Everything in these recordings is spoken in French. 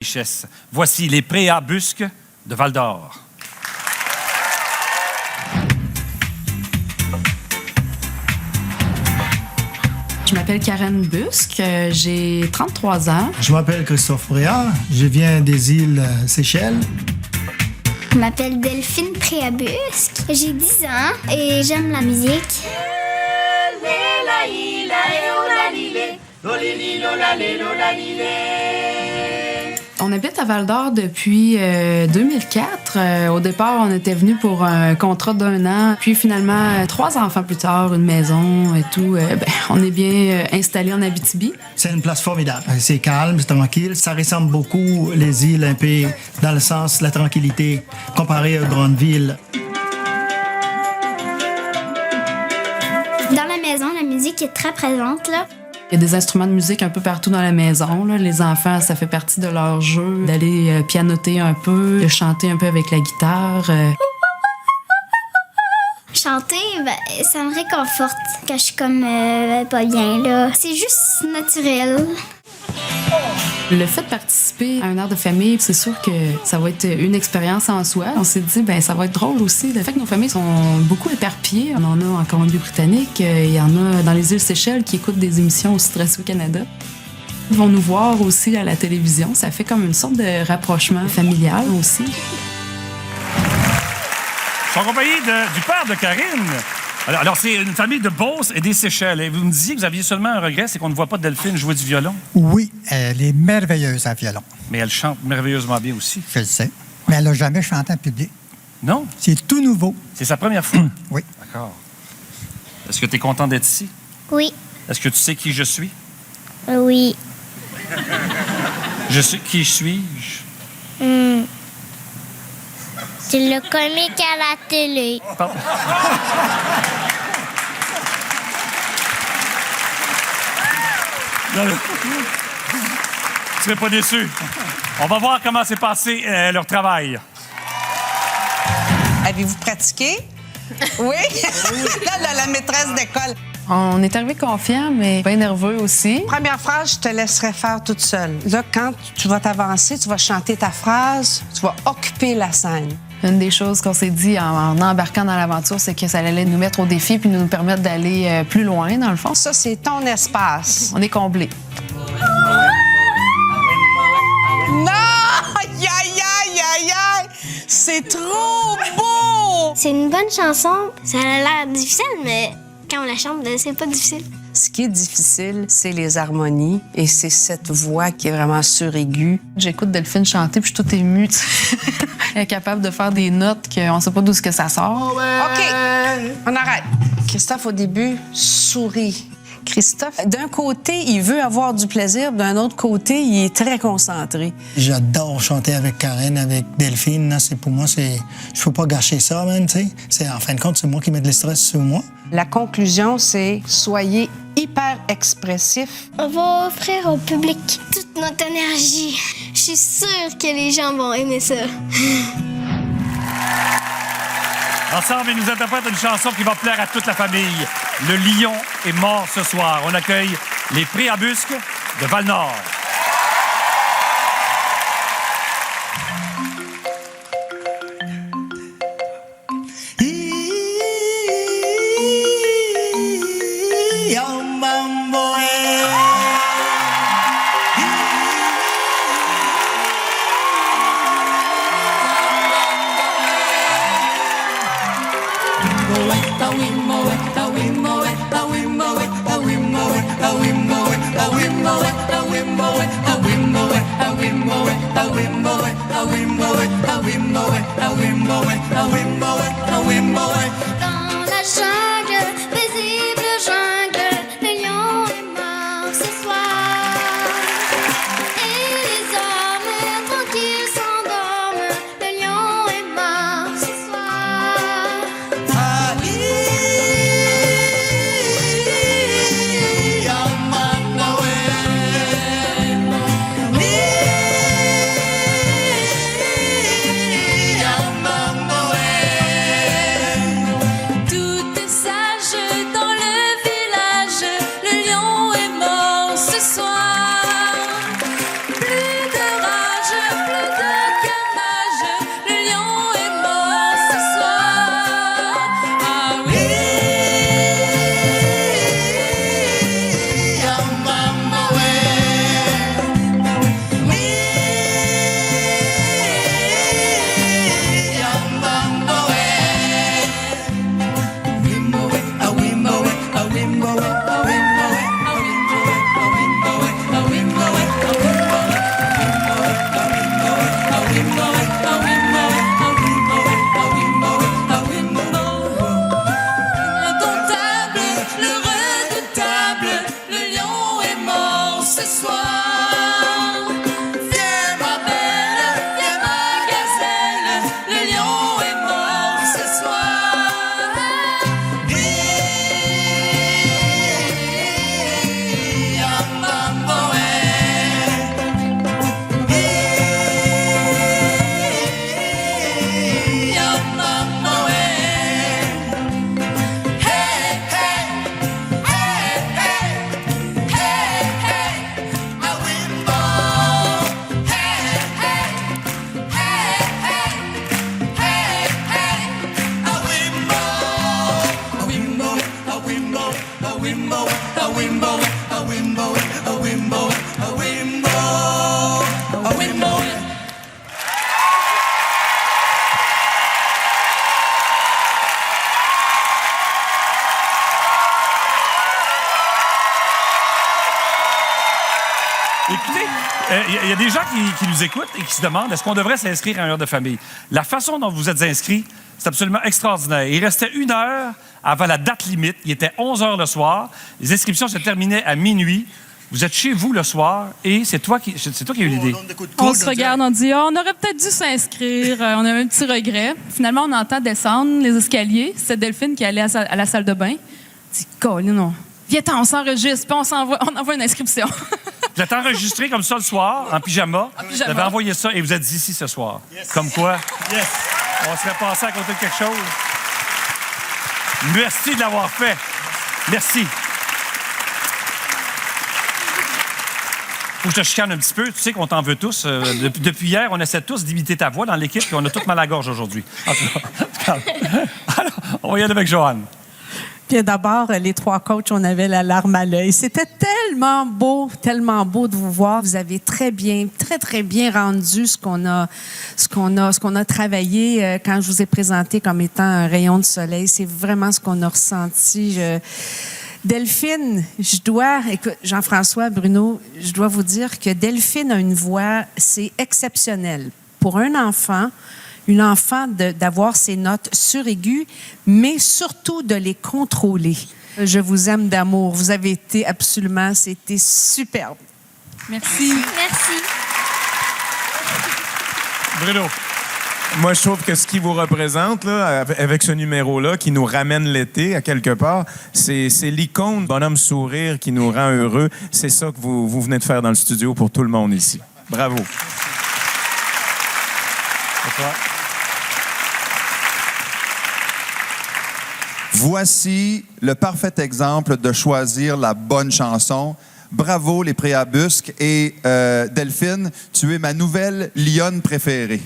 Richesse. Voici les Préabusques de Val-d'Or. Je m'appelle Karen Busque, j'ai 33 ans. Je m'appelle Christophe Bréard, je viens des îles Seychelles. Je m'appelle Delphine Préabusque, j'ai 10 ans et j'aime la musique. On habite à Val-d'Or depuis 2004. Au départ, on était venu pour un contrat d'1 an. Puis finalement, 3 enfants plus tard, une maison et tout, on est bien installé en Abitibi. C'est une place formidable. C'est calme, c'est tranquille. Ça ressemble beaucoup les îles un peu dans le sens de la tranquillité comparé aux grandes villes. Dans la maison, la musique est très présente, là. Il y a des instruments de musique un peu partout dans la maison. Là. Les enfants, ça fait partie de leur jeu d'aller pianoter un peu, de chanter un peu avec la guitare. Chanter, ça me réconforte quand je suis comme pas bien, là. C'est juste naturel. Le fait de participer à un air de famille, c'est sûr que ça va être une expérience en soi. On s'est dit, ça va être drôle aussi. Le fait que nos familles sont beaucoup éparpillées. On en a en Colombie-Britannique, il y en a dans les îles Seychelles qui écoutent des émissions aussi très au Canada. Ils vont nous voir aussi à la télévision. Ça fait comme une sorte de rapprochement familial aussi. Je suis en compagnie du père de Karine. Alors, c'est une famille de Beauce et des Seychelles. Et vous me disiez que vous aviez seulement un regret, c'est qu'on ne voit pas Delphine jouer du violon. Oui, elle est merveilleuse à violon. Mais elle chante merveilleusement bien aussi. Je le sais. Mais elle n'a jamais chanté en public. Non? C'est tout nouveau. C'est sa première fois? Oui. D'accord. Est-ce que tu es content d'être ici? Oui, Est-ce que tu sais qui je suis? oui. Je sais qui suis-je? C'est le comique à la télé. Pardon? Non, tu serais pas déçu. On va voir comment s'est passé leur travail. Avez-vous pratiqué? Oui? Là, la maîtresse d'école. On est arrivé confiants, mais bien nerveux aussi. Première phrase, je te laisserai faire toute seule. Là, quand tu vas t'avancer, tu vas chanter ta phrase, tu vas occuper la scène. Une des choses qu'on s'est dit en embarquant dans l'aventure, c'est que ça allait nous mettre au défi puis nous permettre d'aller plus loin, dans le fond. Ça, c'est ton espace. On est comblés. Non! Aïe, aïe, aïe, aïe, aïe! C'est trop beau! C'est une bonne chanson. Ça a l'air difficile, mais quand on la chante, c'est pas difficile. Ce qui est difficile, c'est les harmonies et c'est cette voix qui est vraiment suraiguë. J'écoute Delphine chanter puis je suis toute émue. Elle est capable de faire des notes qu'on ne sait pas d'où ce que ça sort. OK, on arrête. Christophe, au début, sourit. Christophe, d'un côté, il veut avoir du plaisir, d'un autre côté, il est très concentré. J'adore chanter avec Karen, avec Delphine. Là, pour moi, je peux pas gâcher ça, man, tu sais. En fin de compte, c'est moi qui mets le stress sur moi. La conclusion, c'est soyez hyper expressif. On va offrir au public toute notre énergie. Je suis sûre que les gens vont aimer ça. Ensemble, ils nous interprètent une chanson qui va plaire à toute la famille. Le lion est mort ce soir. On accueille les Préabusques de Val-Nord. Dans la jungle, paisible jungle, le lion est mort ce soir. Et les hommes tranquilles s'endorment, le lion est mort ce soir. Il y a des gens qui nous écoutent et qui se demandent est-ce qu'on devrait s'inscrire à une heure de famille. La façon dont vous êtes inscrits, c'est absolument extraordinaire. Il restait 1 heure avant la date limite. Il était 11 heures le soir. Les inscriptions se terminaient à minuit. Vous êtes chez vous le soir et c'est toi qui as eu l'idée. On se regarde, on dit on aurait peut-être dû s'inscrire. On a un petit regret. Finalement, on entend descendre les escaliers. C'est Delphine qui allait à la salle de bain. On dit Colin, non. Viens-t'en, on s'enregistre, puis on envoie une inscription. Vous êtes enregistré comme ça le soir, en pyjama. Vous avez envoyé ça et vous êtes ici ce soir. Yes. Comme quoi, on serait passé à côté de quelque chose. Merci de l'avoir fait. Merci. Faut que je te chicane un petit peu. Tu sais qu'on t'en veut tous. Depuis hier, on essaie tous d'imiter ta voix dans l'équipe, puis on a tout mal à la gorge aujourd'hui. En tout cas, alors, on va y aller avec Joanne. Puis d'abord, les 3 coachs, on avait la larme à l'œil. C'était tellement beau de vous voir. Vous avez très bien rendu ce qu'on a travaillé quand je vous ai présenté comme étant un rayon de soleil. C'est vraiment ce qu'on a ressenti. Delphine, écoute, Jean-François, Bruno, je dois vous dire que Delphine a une voix, c'est exceptionnel. Pour un enfant, une enfant d'avoir ses notes suraiguës, mais surtout de les contrôler. Je vous aime d'amour. Vous avez été c'était superbe. Merci. Merci. Bruno. Moi, je trouve que ce qui vous représente, là, avec ce numéro-là, qui nous ramène l'été, à quelque part, c'est l'icône bonhomme sourire qui nous rend heureux. C'est ça que vous venez de faire dans le studio pour tout le monde ici. Bravo. Voici le parfait exemple de choisir la bonne chanson. Bravo, les Préabusques. Et Delphine, tu es ma nouvelle lionne préférée.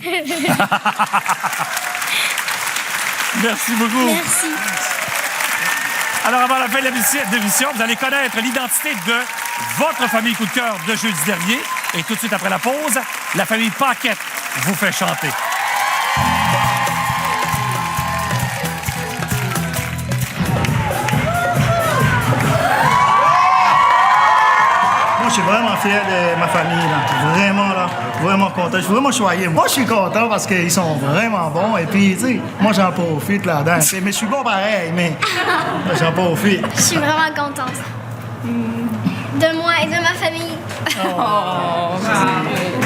Merci beaucoup. Merci. Alors, avant la fin de l'émission, vous allez connaître l'identité de votre famille coup de cœur de jeudi dernier. Et tout de suite après la pause, la famille Paquette vous fait chanter. Moi, je suis vraiment fier de ma famille, là. Vraiment content. Je suis vraiment choyé. Moi, je suis content parce qu'ils sont vraiment bons. Et puis, tu sais, moi, j'en profite là-dedans. Mais je suis bon pareil, mais j'en profite. Je suis vraiment contente. De moi et de ma famille. Oh, bravo.